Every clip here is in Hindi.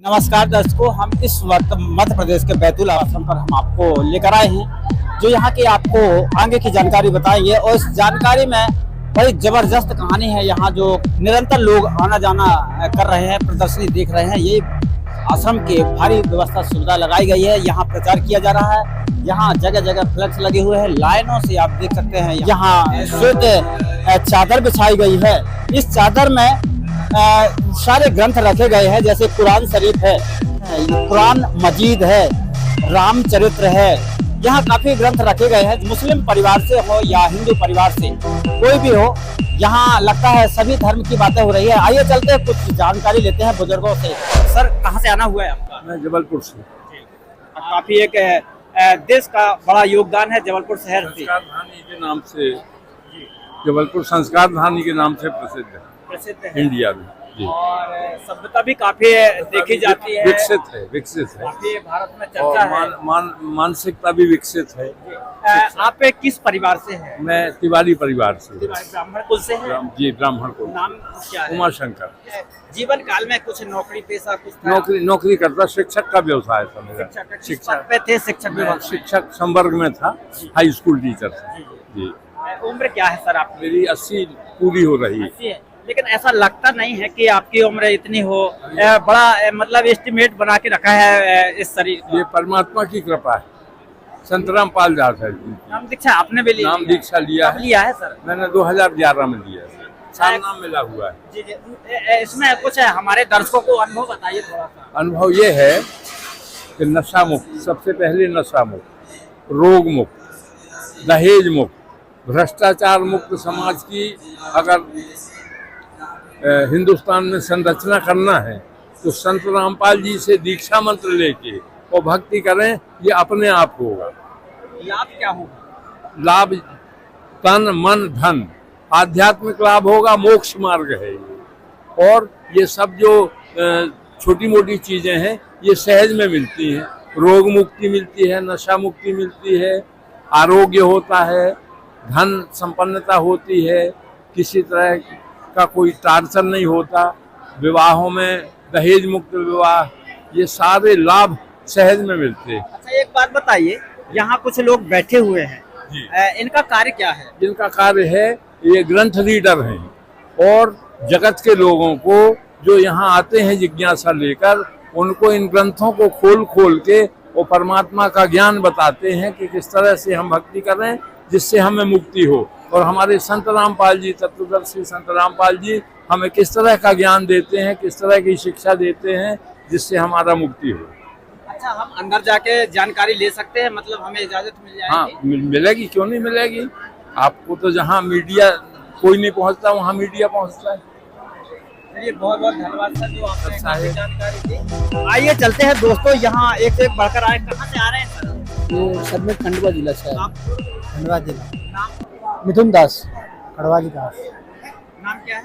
नमस्कार दर्शकों, हम इस वक्त मध्य प्रदेश के बैतूल आश्रम पर हम आपको लेकर आए हैं, जो यहाँ की आपको आगे की जानकारी बताएंगे। और इस जानकारी में बड़ी जबरदस्त कहानी है। यहाँ जो निरंतर लोग आना जाना कर रहे हैं, प्रदर्शनी देख रहे हैं, ये आश्रम के भारी व्यवस्था सुविधा लगाई गई है। यहाँ प्रचार किया जा रहा है, यहाँ जगह जगह फ्लैक्स लगे हुए हैं, लाइनों से आप देख सकते हैं। यहाँ श्वेत चादर बिछाई गई है। इस चादर में सारे ग्रंथ रखे गए हैं, जैसे कुरान शरीफ है, कुरान मजीद है, रामचरित्र है। यहाँ काफी ग्रंथ रखे गए हैं। मुस्लिम परिवार से हो या हिंदू परिवार से कोई भी हो, यहाँ लगता है सभी धर्म की बातें हो रही है। आइए चलते हैं, कुछ जानकारी लेते हैं बुजुर्गों से। सर, कहाँ से आना हुआ है आपका? मैं जबलपुर से। काफी एक देश का बड़ा योगदान है जबलपुर शहर से। संस्कार धानी के नाम से जबलपुर संस्कार धानी के नाम से प्रसिद्ध है इंडिया में जी। और सभ्यता भी काफी देखी जाती है, विकसित है। काफी भारत में चर्चा है। मानसिकता भी विकसित है। आप किस परिवार से हैं? मैं तिवारी परिवार से। ब्राह्मण कुल से हैं? जी, ब्राह्मण कुल। नाम क्या है? उमा शंकर। जीवन काल में कुछ नौकरी पेशा कुछ था? नौकरी करता, शिक्षक का व्यवसाय था मेरा। शिक्षक पे थे? शिक्षक संवर्ग में था, हाई स्कूल टीचर था जी। उम्र क्या है सर आपकी? मेरी 80 पूरी हो रही है। लेकिन ऐसा लगता नहीं है कि आपकी उम्र इतनी हो। बड़ा मतलब एस्टिमेट बना के रखा है इस शरीर का। ये परमात्मा की कृपा है। संत रामपाल दास है। नाम दीक्षा आपने भी लिया? नाम दीक्षा लिया है सर? मैंने 2011 में लिया है। नाम मिला हुआ है जी जी। इसमें कुछ है, हमारे दर्शकों को अनुभव बताइए थोड़ा सा। अनुभव ये है कि नशा मुक्त, सबसे पहले नशा मुक्त, रोग मुक्त, दहेज मुक्त, भ्रष्टाचार मुक्त समाज की अगर हिंदुस्तान में संरचना करना है तो संत रामपाल जी से दीक्षा मंत्र लेके और भक्ति करें, ये अपने आप होगा। लाभ क्या होगा? लाभ तन मन धन, आध्यात्मिक लाभ होगा, मोक्ष मार्ग है ये। और ये सब जो छोटी मोटी चीजें हैं ये सहज में मिलती हैं। रोग मुक्ति मिलती है, नशा मुक्ति मिलती है, आरोग्य होता है, धन संपन्नता होती है, किसी तरह का कोई टार्चर नहीं होता, विवाहों में दहेज मुक्त विवाह, ये सारे लाभ सहज में मिलते हैं। अच्छा, एक बात बताइए, यहाँ कुछ लोग बैठे हुए हैं जी। इनका कार्य क्या है? जिनका कार्य है, ये ग्रंथ रीडर हैं और जगत के लोगों को जो यहाँ आते हैं जिज्ञासा लेकर, उनको इन ग्रंथों को खोल के वो परमात्मा का ज्ञान बताते हैं कि किस तरह से हम भक्ति करें जिससे हमें मुक्ति हो। और हमारे संत रामपाल जी, तत्वदर्शी संत रामपाल जी हमें किस तरह का ज्ञान देते हैं, किस तरह की शिक्षा देते हैं जिससे हमारा मुक्ति हो। अच्छा, हम अंदर जाके जानकारी ले सकते हैं? मतलब हमें इजाजत मिल जाएगी? हाँ, मिलेगी, क्यों नहीं मिलेगी। आपको तो जहाँ मीडिया कोई नहीं पहुँचता, वहाँ मीडिया पहुँचता है। चलिए, बहुत बहुत धन्यवाद सर जो आपने जानकारी दी। आइए चलते हैं दोस्तों, यहाँ एक से एक बढ़कर आए। कहाँ से आ रहे हैं सर? ये सब में खंडवा जिला से। खंडवा जिला। नाम? मिथुन दास, खंडवा जिला। नाम क्या है?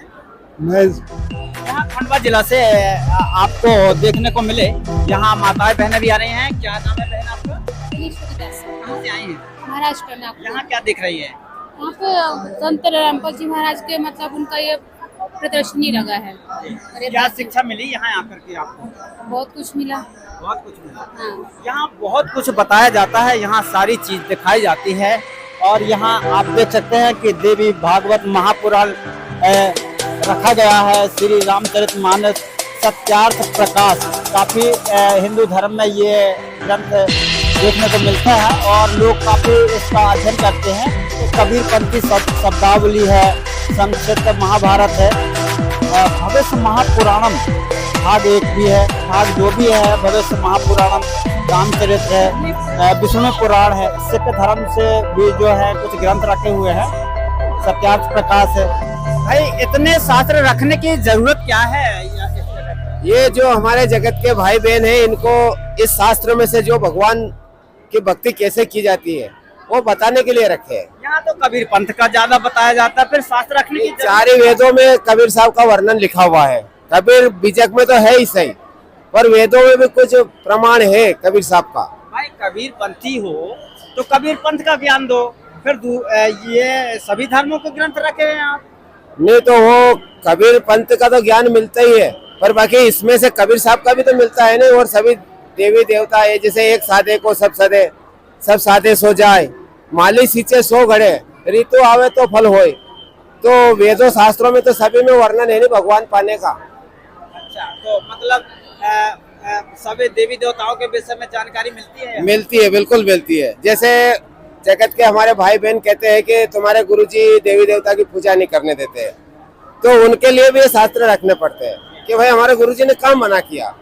मैं यहाँ खंडवा जिला से आपको देखने को मिले, यहाँ माताएं बहनें भी आ रही हैं। क्या नाम है बहन आपका? कहाँ से आई हैं? महाराष्ट्र में। आप यहाँ क्या दिख रही है? यहाँ पे संत रामपाल जी महाराज के मतलब उनका ये प्रदर्शनी लगा है। क्या शिक्षा मिली यहाँ आकर के आपको? बहुत कुछ मिला। बहुत कुछ मिला। हाँ। यहाँ बहुत कुछ बताया जाता है, यहाँ सारी चीज दिखाई जाती है। और यहाँ आप देख सकते हैं कि देवी भागवत महापुराण रखा गया है, श्री रामचरितमानस, सत्यार्थ प्रकाश। काफी हिंदू धर्म में ये ग्रंथ देखने को मिलता है और लोग काफी इसका अध्ययन करते हैं। तो कबीरपंथी शब्दावली है, संक्षिप्त महाभारत है, भविष्य महापुराणम भाग 1 भी है, भाग 2 भी है, भविष्य महापुराणम, रामचरित्र है, विष्णु पुराण है। सिख धर्म से भी जो है कुछ ग्रंथ रखे हुए हैं, सत्यार्थ प्रकाश है। भाई, इतने शास्त्र रखने की जरूरत क्या है? ये जो हमारे जगत के भाई बहन हैं, इनको इस शास्त्र में से जो भगवान की भक्ति कैसे की जाती है वो बताने के लिए रखे हैं। यहाँ तो कबीर पंथ का ज्यादा बताया जाता है, फिर शास्त्र रखने की चार ही वेदों में कबीर साहब का वर्णन लिखा हुआ है। कबीर बीजक में तो है ही सही, पर वेदों में भी कुछ प्रमाण है कबीर साहब का। भाई, कबीर पंथी हो तो कबीर पंथ का ज्ञान दो, फिर ये सभी धर्मों के ग्रंथ रखे हैं आप। नहीं तो वो कबीर पंथ का तो ज्ञान मिलता ही है, पर बाकी इसमें से कबीर साहब का भी तो मिलता है नहीं, और सभी देवी देवता है, जैसे एक साधे को सब सदे, सब साधे सो जाए, माली सींचे सो घड़े, ऋतु आवे तो फल होए। तो वेदों शास्त्रों में तो सभी में वर्णन है नहीं भगवान पाने का। अच्छा, तो मतलब सभी देवी देवताओं के विषय में जानकारी मिलती है? मिलती है, बिल्कुल मिलती है। जैसे जगत के हमारे भाई बहन कहते हैं कि तुम्हारे गुरुजी देवी देवता की पूजा नहीं करने देते हैं, तो उनके लिए भी ये शास्त्र रखने पड़ते हैं कि भाई हमारे गुरुजी ने काम मना किया,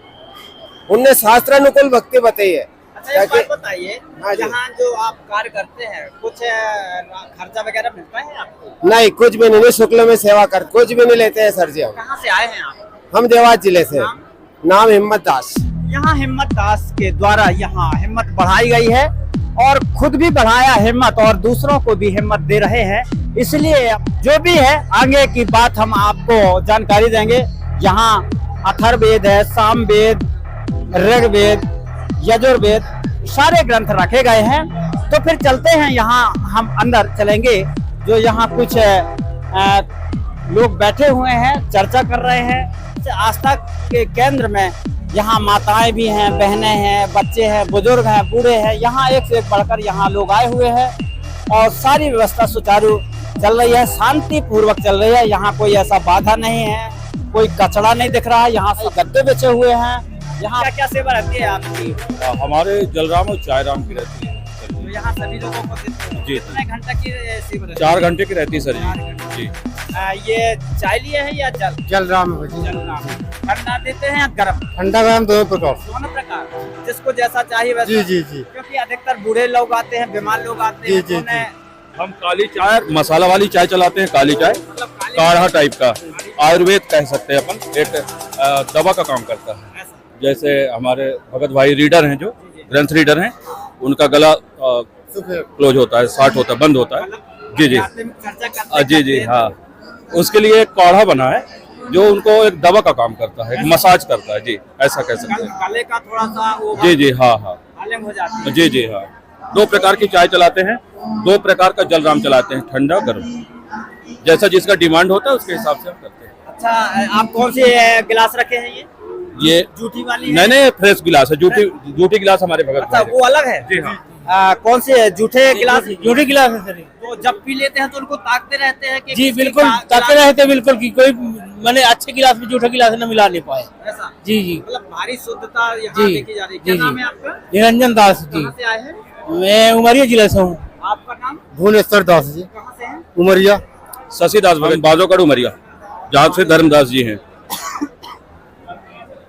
उनने शास्त्र अनुकूल भक्ति बताई है। अच्छा, एक बात बताइए, हाँ जी। यहाँ जो आप कार्य करते हैं कुछ खर्चा वगैरह मिलता है आपको? नहीं, कुछ भी नहीं, शुक्ल में सेवा कर, कुछ भी नहीं लेते हैं सर जी। हम कहाँ से आए हैं आप? हम देवास जिले से। नाम? नाम हिम्मत दास। यहाँ हिम्मत दास के द्वारा यहाँ हिम्मत बढ़ाई गई है और खुद भी बढ़ाया हिम्मत और दूसरों को भी हिम्मत दे रहे हैं। इसलिए जो भी है आगे की बात हम आपको जानकारी देंगे। यहाँ अथर्ववेद है, सामवेद, ऋग्वेद, यजुर्वेद सारे ग्रंथ रखे गए हैं। तो फिर चलते हैं, यहाँ हम अंदर चलेंगे। जो यहाँ कुछ लोग बैठे हुए हैं, चर्चा कर रहे हैं। आस्था के केंद्र में यहाँ माताएं भी हैं, बहनें हैं, बच्चे हैं, बुजुर्ग हैं, बूढ़े हैं। यहाँ एक से एक बढ़कर यहाँ लोग आए हुए हैं और सारी व्यवस्था सुचारू चल रही है, शांति पूर्वक चल रही है। यहाँ कोई ऐसा बाधा नहीं है, कोई कचरा नहीं दिख रहा है। यहाँ से गद्दे बिछे हुए हैं। यहाँ क्या क्या सेवा रहती है आपकी? हमारे जलराम और चायराम की रहती है तो यहाँ सभी लोगों को जी। कितने घंटे की सेवा रहती है? 4 घंटे की रहती है सर जी। ये चाय लिए है या जल? जलराम जलराम। ठंडा देते हैं या गर्म? ठंडा गरम दोनों प्रकार। दोनों प्रकार, जिसको जैसा चाहिए वैसा। जी जी जी। क्योंकि अधिकतर बूढ़े लोग आते हैं, बीमार लोग आते हैं, जी, उन्हें हम काली चाय, मसाला वाली चाय चलाते हैं, काली चाय, मतलब काली काढ़ा टाइप का, आयुर्वेद कह सकते हैं अपन। एक दवा का काम करता है। ऐसा। जैसे हमारे भगत भाई रीडर हैं, जो ग्रंथ रीडर हैं, उनका गला क्लोज होता है, शॉर्ट होता है, बंद होता है। जी जी चर्चा करते जी जी हाँ, उसके लिए एक काढ़ा बना है जो उनको एक दवा का काम करता है, एक मसाज करता है। जी, ऐसा कह सकते हैं। गले का थोड़ा सा वो जी जी हाँ हाँ प्रॉब्लम हो जाती है। जी जी हाँ। 2 प्रकार की चाय चलाते हैं, 2 प्रकार का जलराम चलाते हैं, ठंडा गर्म। जैसा जिसका डिमांड होता है उसके हिसाब से हम करते हैं। अच्छा, आप कौन से गिलास रखे हैं? ये जूठी वाली है? नहीं, फ्रेश गिलास है। जूठी गिलास हमारे भगत अच्छा, भाई वो अलग है? जी हाँ। कौन से जूठे गिलास? जूठी गिलास है सर। तो जब पी लेते हैं तो उनको ताकते रहते हैं कि जी किसकी बिल्कुल, ताकते रहते बिल्कुल कि कोई मैंने अच्छे गिलास में जूठा गिलास न मिला नहीं पाए। ऐसा? जी जी मतलब भारी शुद्धता यहाँ जी, देखी जा रही है। क्या जी, नाम जी। है आपका? निरंजन दास जी। कहाँ से आए हैं? मैं उमरिया जिले से हूँ। आपका नाम? भुवनेश्वर दास जी, कहाँ से हैं? उमरिया। शशिदास भगत, बाजोगढ़ उमरिया, जहाँ से धर्मदास जी हैं।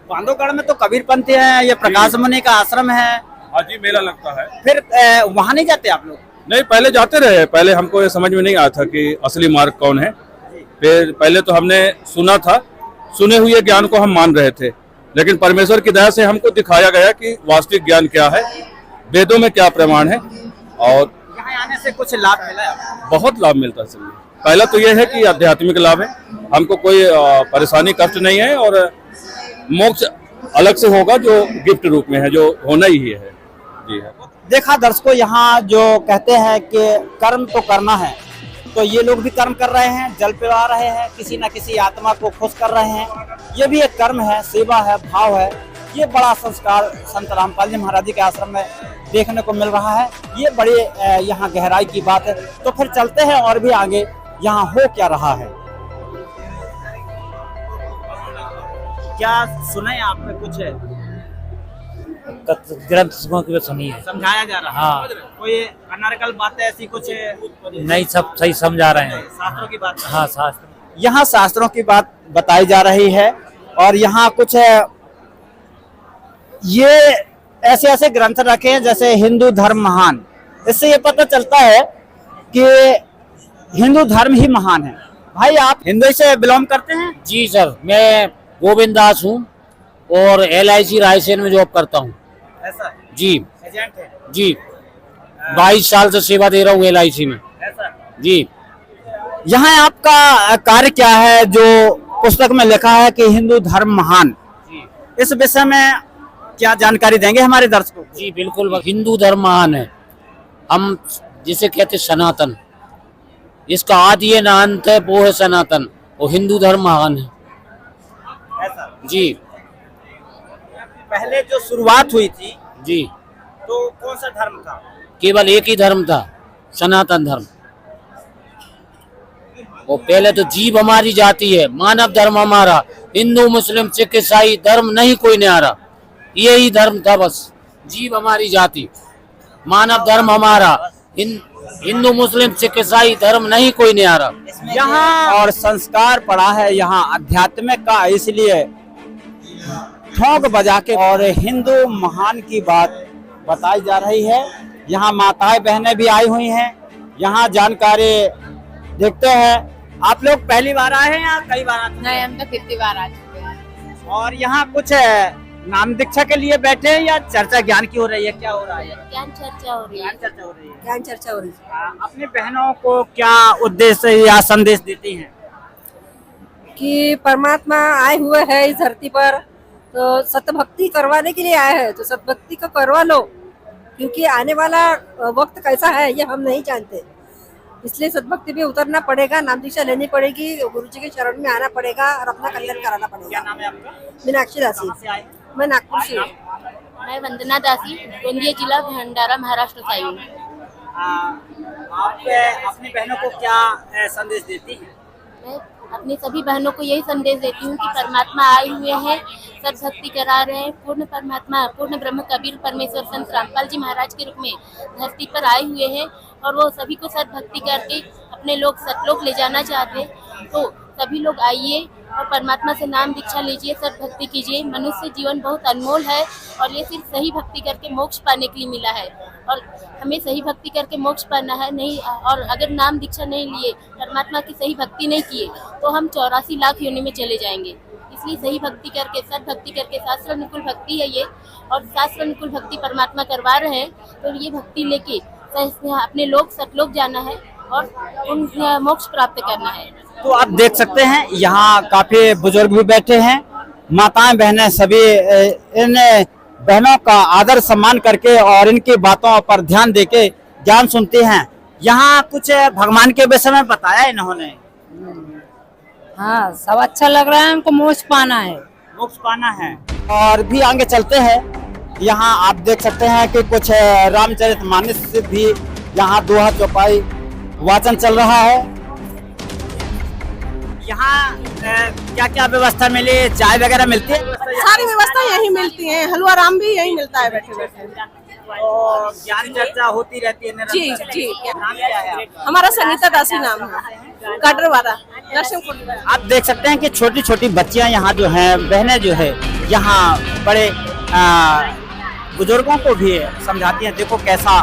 बांधवगढ़ में तो कबीरपंथी है, ये प्रकाश मुनि का आश्रम है। हाँ जी, मेला लगता है। फिर वहाँ नहीं जाते आप लोग? नहीं, पहले जाते रहे। पहले हमको ये समझ में नहीं आया था कि असली मार्ग कौन है। फिर पहले तो हमने सुना था, सुने हुए ज्ञान को हम मान रहे थे, लेकिन परमेश्वर की दया से हमको दिखाया गया कि वास्तविक ज्ञान क्या है, वेदों में क्या प्रमाण है। और यहाँ आने से कुछ लाभ मिला है? बहुत लाभ मिलता है सर। पहला तो यह है कि आध्यात्मिक लाभ है, हमको कोई परेशानी कष्ट नहीं है, और मोक्ष अलग से होगा जो गिफ्ट रूप में है, जो होना ही है। जी है। देखा दर्शकों, यहाँ जो कहते हैं कि कर्म तो करना है, तो ये लोग भी कर्म कर रहे हैं, जल पिला रहे हैं, किसी न किसी आत्मा को खुश कर रहे हैं। ये भी एक कर्म है, सेवा है, भाव है। ये बड़ा संस्कार संत रामपाल जी महाराज जी के आश्रम में देखने को मिल रहा है। ये बड़ी यहाँ गहराई की बात है। तो फिर चलते हैं और भी आगे, यहाँ हो क्या रहा है, क्या सुने आपने कुछ है? ग्रंथ की सुनी है, समझाया जा रहा है? हाँ। कोई अनर्गल बातें ऐसी कुछ नहीं, सब सही समझा रहे हैं। शास्त्रों की बात? हाँ, शास्त्र। यहाँ शास्त्रों की बात बताई जा रही है और यहाँ कुछ ये ऐसे ऐसे ग्रंथ रखे हैं जैसे हिंदू धर्म महान। इससे ये पता चलता है कि हिंदू धर्म ही महान है। भाई, आप हिंदू से बिलोंग करते हैं? जी सर, मैं गोविंद दास हूँ और LIC रायसेन में जॉब करता हूँ। ऐसा है? जी एजेंट है? जी, 22 साल से सेवा दे रहा हूँ LIC में। ऐसा? जी। यहाँ आपका कार्य क्या है? जो पुस्तक में लिखा है कि हिंदू धर्म महान, इस विषय में क्या जानकारी देंगे हमारे दर्शकों? जी बिल्कुल, हिंदू धर्म महान है। हम जिसे कहते सनातन, जिसका आदि है ना अंत है, वो है सनातन, और हिंदू धर्म महान है। ऐसा? जी पहले जो शुरुआत हुई थी जी, तो कौन सा धर्म था? केवल एक ही धर्म था, सनातन धर्म। वो पहले तो जीव हमारी जाति है, मानव धर्म हमारा, हिंदू मुस्लिम सिख ईसाई धर्म नहीं कोई न्यारा, यही धर्म था बस। जीव हमारी जाति, मानव धर्म हमारा, हिंदू मुस्लिम सिख ईसाई धर्म नहीं कोई न्यारा। यहाँ और संस्कार पड़ा है यहाँ आध्यात्मिक का, इसलिए ठोंक बजा के और हिंदू महान की बात बताई जा रही है। यहाँ माताएं बहनें भी आई हुई हैं, यहाँ जानकारी देखते हैं। आप लोग पहली बार आए हैं या कई बार आते हैं? नहीं, हम तो कितनी बार आ चुके हैं। और यहाँ कुछ नाम दीक्षा के लिए बैठे हैं या चर्चा ज्ञान की हो रही है? क्या हो रहा है? ज्ञान चर्चा हो रही है। ज्ञान चर्चा हो रही है। ज्ञान चर्चा हो रही है अपनी बहनों को क्या उद्देश्य या संदेश देती हैं? कि परमात्मा आए हुए हैं इस धरती पर, तो सतभक्ति करवाने के लिए आए हैं, तो सतभक्ति को करवा लो, क्योंकि आने वाला वक्त कैसा है ये हम नहीं जानते। इसलिए सतभक्ति में उतरना पड़ेगा, नाम दीक्षा लेनी पड़ेगी, गुरुजी के शरण में आना पड़ेगा और अपना कल्याण कराना क्या पड़ेगा। नाम है आपका? मीनाक्षी दासी, कहाँ से आए? मैं नागपुर से हूँ। मैं वंदना दासी, गोंदिया जिला भंडारा महाराष्ट्र से आई हूँ। आप अपनी बहनों को क्या संदेश देती हैं? मैं अपनी सभी बहनों को यही संदेश देती हूँ कि परमात्मा आए हुए हैं, सद्भक्ति करा रहे हैं। पूर्ण परमात्मा, पूर्ण ब्रह्म कबीर परमेश्वर संत रामपाल जी महाराज के रूप में धरती पर आए हुए हैं और वो सभी को सद्भक्ति करके अपने लोग सतलोक ले जाना चाहते हैं। तो सभी लोग आइए और परमात्मा से नाम दीक्षा लीजिए, सद्भक्ति कीजिए। मनुष्य जीवन बहुत अनमोल है और ये सिर्फ सही भक्ति करके मोक्ष पाने के लिए मिला है और हमें सही भक्ति करके मोक्ष पाना है। नहीं, और अगर नाम दीक्षा नहीं लिए, परमात्मा की सही भक्ति नहीं किए, तो हम 84 लाख योनि में चले जाएंगे। इसलिए सही भक्ति करके, सद्भक्ति करके, शास्त्र अनुकूल भक्ति है ये, और शास्त्र अनुकूल भक्ति परमात्मा करवा रहे हैं। तो ये भक्ति लेके अपने लोग सतलोक जाना है और उन मोक्ष प्राप्त करना है। तो आप देख सकते हैं यहाँ काफी बुजुर्ग भी बैठे हैं, माताएं बहनें सभी इन बहनों का आदर सम्मान करके और इनकी बातों पर ध्यान देके ज्ञान सुनते हैं। यहाँ कुछ भगवान के विषय में बताया इन्होंने। हाँ, सब अच्छा लग रहा है, हमको मोक्ष पाना है। मोक्ष पाना है। और भी आगे चलते हैं। यहाँ आप देख सकते हैं कि कुछ रामचरितमानस भी यहाँ दोहा चौपाई वाचन चल रहा है। यहाँ क्या क्या व्यवस्था मिली? चाय वगैरह मिलती है? सारी व्यवस्था यही मिलती है, हलवा राम भी यही मिलता है बैठे बैठे। और ज्ञान चर्चा होती रहती है निरंतर। जी जी। नाम क्या है आपका? हमारा संगीता दासी नाम है, काटरवाड़ा, नरसिंहपुर। आप देख सकते हैं कि छोटी छोटी बच्चियां यहाँ जो हैं, बहनें जो है यहाँ बड़े बुजुर्गों को भी समझाती हैं। देखो कैसा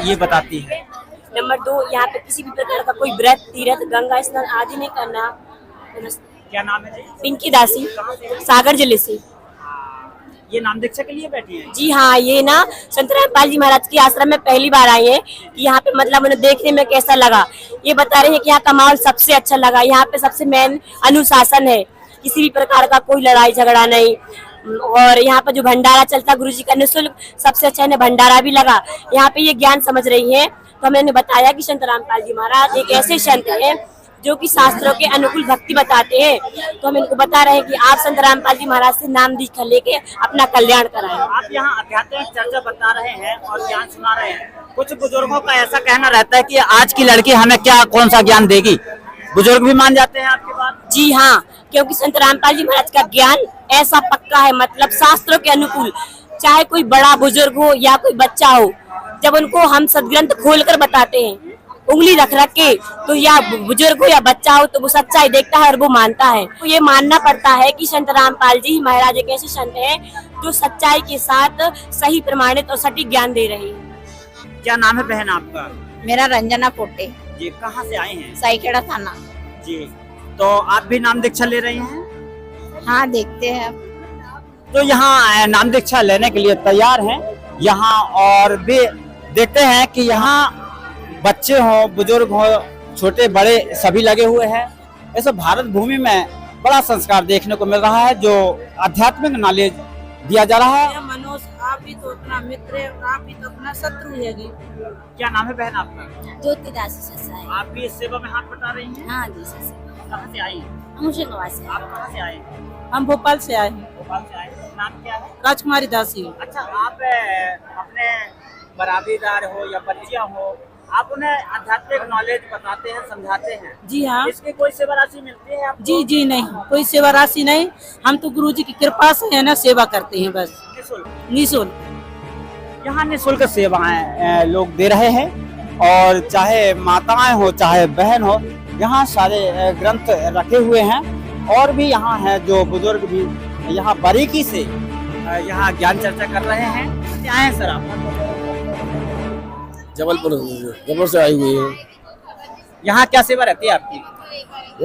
ये बताती है। नंबर 2, यहाँ पे किसी भी प्रकार का कोई व्रत, तीर्थ, गंगा स्नान आदि नहीं करना। क्या नाम है जी? पिंकी दासी, सागर जिले से। ये नाम दीक्षा के लिए बैठी हैं? जी हाँ, ये ना संत रामपाल जी महाराज के आश्रम में पहली बार आई है कि यहाँ पे मतलब उन्हें देखने में कैसा लगा। ये बता रहे हैं कि यहाँ का माहौल सबसे अच्छा लगा। यहाँ पे सबसे मेन अनुशासन है, किसी भी प्रकार का कोई लड़ाई झगड़ा नहीं। और यहाँ पर जो भंडारा चलता गुरुजी का निःशुल्क, सबसे अच्छा इन्हें भंडारा भी लगा। यहाँ पे ये ज्ञान समझ रही है, तो हमने बताया कि संत रामपाल जी महाराज एक ऐसे संत हैं जो कि शास्त्रों के अनुकूल भक्ति बताते हैं। तो हम इनको बता रहे हैं कि आप संत रामपाल जी महाराज से नाम दीक्षा लेके अपना कल्याण कराएं। आप यहाँ आध्यात्मिक चर्चा बता रहे हैं और ज्ञान सुना रहे हैं। कुछ बुजुर्गों का ऐसा कहना रहता है कि आज की लड़की हमें क्या कौन सा ज्ञान देगी। बुजुर्ग भी मान जाते हैं आपकी बात? जी हाँ, क्योंकि संत रामपाल जी महाराज का ज्ञान ऐसा पक्का है, मतलब शास्त्रों के अनुकूल। चाहे कोई बड़ा बुजुर्ग हो या कोई बच्चा हो, जब उनको हम सदग्रंथ खोलकर बताते हैं उंगली रख रख के, तो या बुजुर्ग हो या बच्चा हो, तो वो सच्चाई देखता है और वो मानता है। तो ये मानना पड़ता है कि संत रामपाल जी महाराज एक ऐसे संत हैं जो सच्चाई के साथ सही प्रमाणित और सटीक ज्ञान दे रहे हैं। क्या नाम है बहन आपका? मेरा रंजना पोटे जी। कहाँ से आए हैं? साईखेड़ा थाना। जी। तो आप भी नाम दीक्षा ले रही हैं? हाँ, देखते हैं। तो यहाँ नाम दीक्षा लेने के लिए तैयार हैं यहाँ, और भी देखते हैं कि यहाँ बच्चे हो, बुजुर्ग हो, छोटे बड़े सभी लगे हुए हैं। ऐसे भारत भूमि में बड़ा संस्कार देखने को मिल रहा है, जो आध्यात्मिक नॉलेज दिया जा रहा है। मनोज, आप भी तो अपना मित्र है, आप भी तो अपना शत्रु है। क्या नाम है बहन आपका? ज्योति दासी ससाई। आप भी इस सेवा में हाथ बटा रही हैं? हाँ जी, ससाई। कहाँ से आई? मुझे नवाज से। आप कहाँ से आए? हम भोपाल से आए हैं। भोपाल से आए हैं। नाम क्या है? राजकुमारी दासी। अच्छा, आप अपने बराबरीदार हो या बच्चियां हो, आप उन्हें आध्यात्मिक नॉलेज बताते हैं, समझाते हैं? जी हाँ। इसकी कोई सेवा राशि मिलती है आपको? जी जी नहीं, कोई सेवा राशि नहीं। हम तो गुरु जी की कृपा से है ना सेवा करते हैं बस निःशुल्क। यहाँ निःशुल्क सेवाएं लोग दे रहे हैं, और चाहे माताएं हो चाहे बहन हो, यहाँ सारे ग्रंथ रखे हुए हैं। और भी यहाँ है जो बुजुर्ग भी यहाँ बारीकी से यहाँ ज्ञान चर्चा कर रहे हैं। क्या है सर आप? जबलपुर से आई हुई है। यहाँ क्या सेवा रहती है आपकी?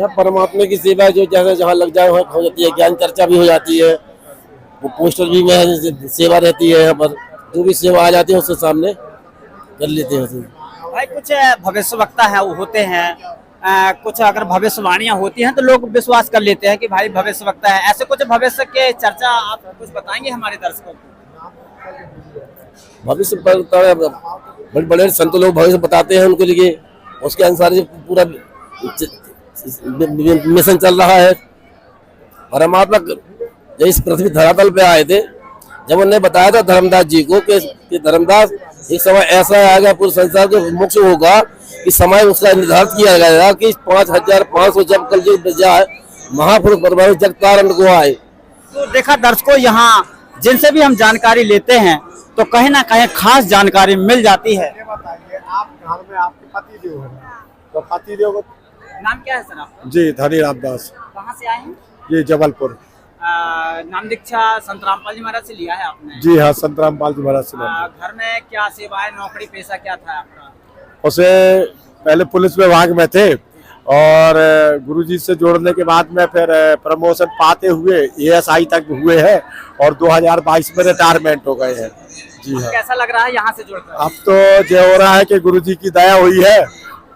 यह परमात्मा की सेवा जो जगह जहाँ लग जाए वहाँ हो जाती है, ज्ञान चर्चा भी हो जाती है, वो पोस्टर भी में सेवा रहती है। यहाँ पर जो भी सेवा आ जाती है उसके सामने कर लेते हैं। भाई कुछ भविष्यवक्ता है वो होते हैं, कुछ अगर भविष्यवाणियाँ होती हैं तो लोग विश्वास कर लेते हैं कि भाई भविष्यवक्ता है। ऐसे कुछ भविष्य के चर्चा आप कुछ बताएंगे हमारे दर्शकों को? भविष्य बड़े बड़े संत लोग भविष्य बताते हैं उनके लिए, उसके अनुसार पूरा मिशन चल रहा है। परमात्मा जब इस पृथ्वी धरातल पे आए थे, जब उन्होंने बताया था धर्मदास जी को कि धर्मदास एक समय ऐसा आएगा पूरे संसार को मोक्ष होगा कि समय उसका निर्धारित किया गया कि 5500 जब कल युग जाए महापुरुष परमाणु जगतारण को आए। तो देखा दर्शकों, यहाँ जिनसे भी हम जानकारी लेते हैं तो कहीं ना कहीं खास जानकारी मिल जाती है। आप घर में आपके पति देव है, तो पति देव नाम क्या है सर आपका? जी धनी रामदास। कहाँ से आए हैं? ये जबलपुर। नाम दीक्षा संत रामपाल जी महाराज से लिया है आपने? जी हाँ, संत रामपाल जी महाराज से। घर में क्या सेवाएं, नौकरी पेशा क्या था आपका? उसे पहले पुलिस विभाग में थे, और गुरुजी से जोड़ने के बाद में फिर प्रमोशन पाते हुए ASI तक हुए हैं, और 2022 में रिटायरमेंट हो गए हैं। जी हाँ। कैसा लग रहा है यहाँ से जुड़कर? अब तो ये हो रहा है कि गुरुजी की दया हुई है।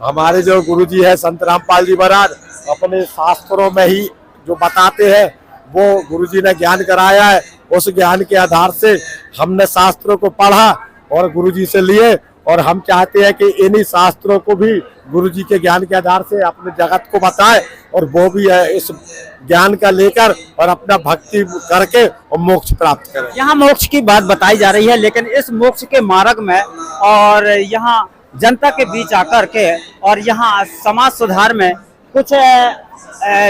हमारे जो गुरुजी है संत रामपाल जी महाराज, अपने शास्त्रों में ही जो बताते हैं वो गुरुजी ने ज्ञान कराया है। उस ज्ञान के आधार से हमने शास्त्रों को पढ़ा और गुरुजी से लिए, और हम चाहते हैं कि इन्हीं शास्त्रों को भी गुरुजी के ज्ञान के आधार से अपने जगत को बताए, और वो भी इस ज्ञान का लेकर और अपना भक्ति करके और मोक्ष प्राप्त करें। यहाँ मोक्ष की बात बताई जा रही है, लेकिन इस मोक्ष के मार्ग में और यहाँ जनता के बीच आकर के और यहाँ समाज सुधार में कुछ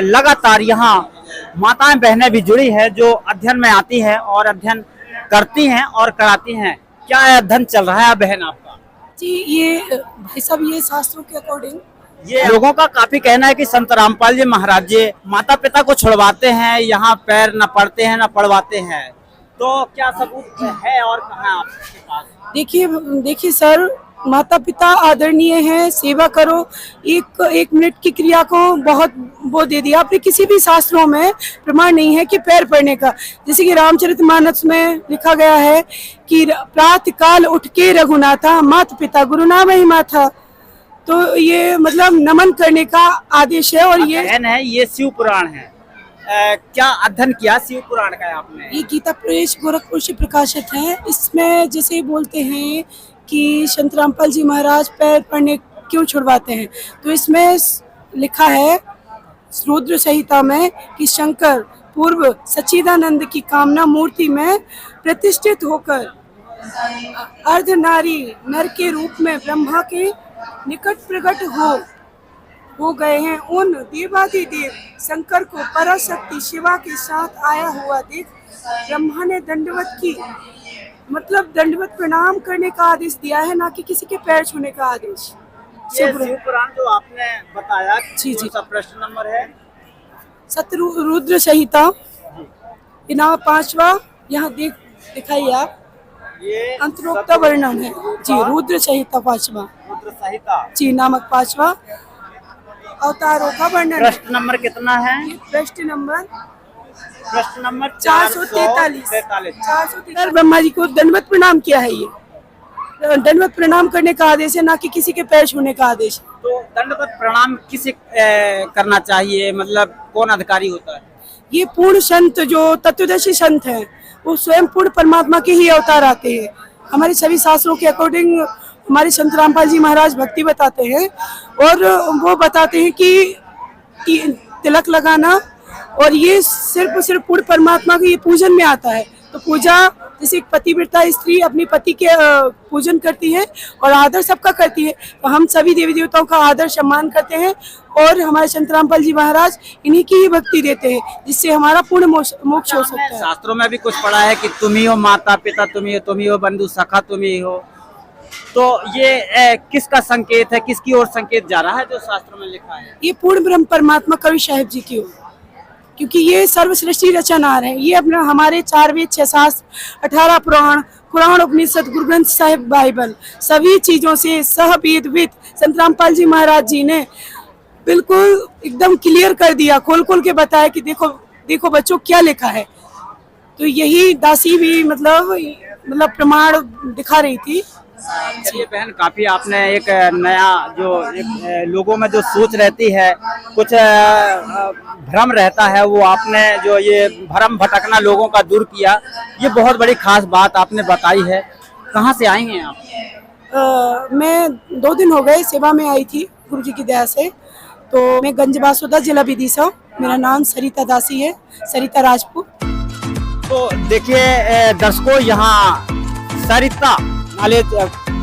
लगातार यहाँ माताएं बहनें भी जुड़ी है, जो अध्ययन में आती है और अध्ययन करती हैं और कराती हैं। क्या अध्ययन चल रहा है बहन आपका? जी ये भाई साहब, ये शास्त्रों के अकॉर्डिंग ये लोगों का काफी कहना है कि संत रामपाल जी महाराज जी माता पिता को छुड़वाते हैं, यहाँ पैर न पड़ते हैं न पड़वाते हैं, तो क्या सबूत है और कहाँ आपके पास? देखिए सर, माता पिता आदरणीय हैं, सेवा करो। एक मिनट की क्रिया को बहुत वो दे दिया आपने। किसी भी शास्त्रों में प्रमाण नहीं है कि पैर पड़ने का। जैसे कि रामचरितमानस में लिखा गया है कि प्रातः काल उठ के रघुनाथा, माता पिता गुरु नाम ही माथा। तो ये मतलब नमन करने का आदेश है। और ये शिव पुराण है। क्या अध्ययन किया शिव पुराण का आपने? ये गीता प्रेस गोरखपुर से प्रकाशित है। इसमें जैसे बोलते हैं कि संत रामपाल जी महाराज पैर पड़ने क्यों छुड़वाते हैं, तो इसमें लिखा है रुद्र संहिता में कि शंकर पूर्व सच्चिदानंद की कामना मूर्ति में प्रतिष्ठित होकर अर्ध नारी नर के रूप में ब्रह्मा के निकट प्रकट हो गए हैं। उन देवादिदेव शंकर को पराशक्ति शिवा के साथ आया हुआ देख ब्रह्मा ने दंडवत प्रणाम करने का आदेश दिया है, ना कि किसी के पैर छूने का आदेश। शिव पुराण जो आपने बताया, जी सब प्रश्न नंबर है रुद्र संहिता, इनाम 5वां, यहाँ दिखाइए आप, ये अंतरोक्त वर्णन है जी। रुद्र संहिता 5वां, रुद्र संहिता जी नामक 5वां अवतारों का वर्णन। प्रश्न नंबर कितना है? प्रश्न नंबर 443। ब्रह्मा जी को दंडवत प्रणाम किया है। ये दंडवत प्रणाम करने का आदेश है, ना कि किसी के पैर छूने का आदेश है। तो दंडवत प्रणाम किसे करना चाहिए, मतलब कौन अधिकारी होता है? ये पूर्ण संत जो तत्वदर्शी संत हैं, वो स्वयं पूर्ण परमात्मा के ही अवतार आते हैं। हमारे सभी शास्त्रों के अकॉर्डिंग हमारे संत रामपाल जी महाराज भक्ति बताते हैं, और वो बताते हैं कि तिलक लगाना और ये सिर्फ और सिर्फ पूर्ण परमात्मा के ये पूजन में आता है। तो पूजा जैसे एक पतिव्रता स्त्री अपने पति के पूजन करती है और आदर सबका करती है, तो हम सभी देवी देवताओं का आदर सम्मान करते हैं और हमारे संत रामपाल जी महाराज इन्हीं की ही भक्ति देते हैं, जिससे हमारा पूर्ण मोक्ष हो सकता है। शास्त्रों में भी कुछ पढ़ा है कि तुम ही हो माता पिता, तुम ही हो बंधु सखा, तुम ही हो। तो ये किसका संकेत है, किसकी ओर संकेत जा रहा है जो शास्त्रों में लिखा है? ये पूर्ण ब्रह्म परमात्मा कवि साहिब जी की ओर, क्योंकि ये सर्वश्रेष्ठी रचनार है। ये अपना हमारे 4 वेद 6 शास्त्र 18 पुराण उपनिषद गुरु ग्रंथ साहिब बाइबल सभी चीजों से सह वेद विद संत रामपाल जी महाराज जी ने बिल्कुल एकदम क्लियर कर दिया, खोल के बताया कि देखो बच्चों क्या लिखा है। तो यही दासी भी मतलब प्रमाण दिखा रही थी। चलिए बहन, काफी आपने एक नया जो एक लोगों में जो सोच रहती है, कुछ भ्रम रहता है, वो आपने जो ये भ्रम भटकना लोगों का दूर किया, ये बहुत बड़ी खास बात आपने बताई है। कहाँ से आई हैं आप? मैं 2 दिन हो गए सेवा में आई थी गुरु जी की दया से। तो मैं गंज बासुदा जिला विदिशा, मेरा नाम सरिता दासी है, सरिता राजपूत। तो देखिए दर्शकों, यहाँ सरिता नॉलेज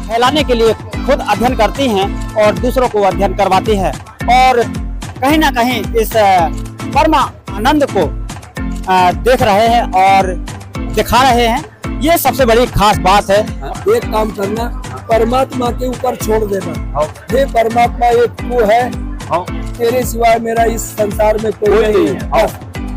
फैलाने के लिए खुद अध्ययन करती हैं और दूसरों को अध्ययन करवाती हैं और कहीं ना कहीं इस परम आनंद को देख रहे हैं और दिखा रहे हैं। ये सबसे बड़ी खास बात है। एक काम करना, परमात्मा के ऊपर छोड़ देना। हे परमात्मा, एक तू है, तेरे सिवाय मेरा इस संसार में कोई नहीं है।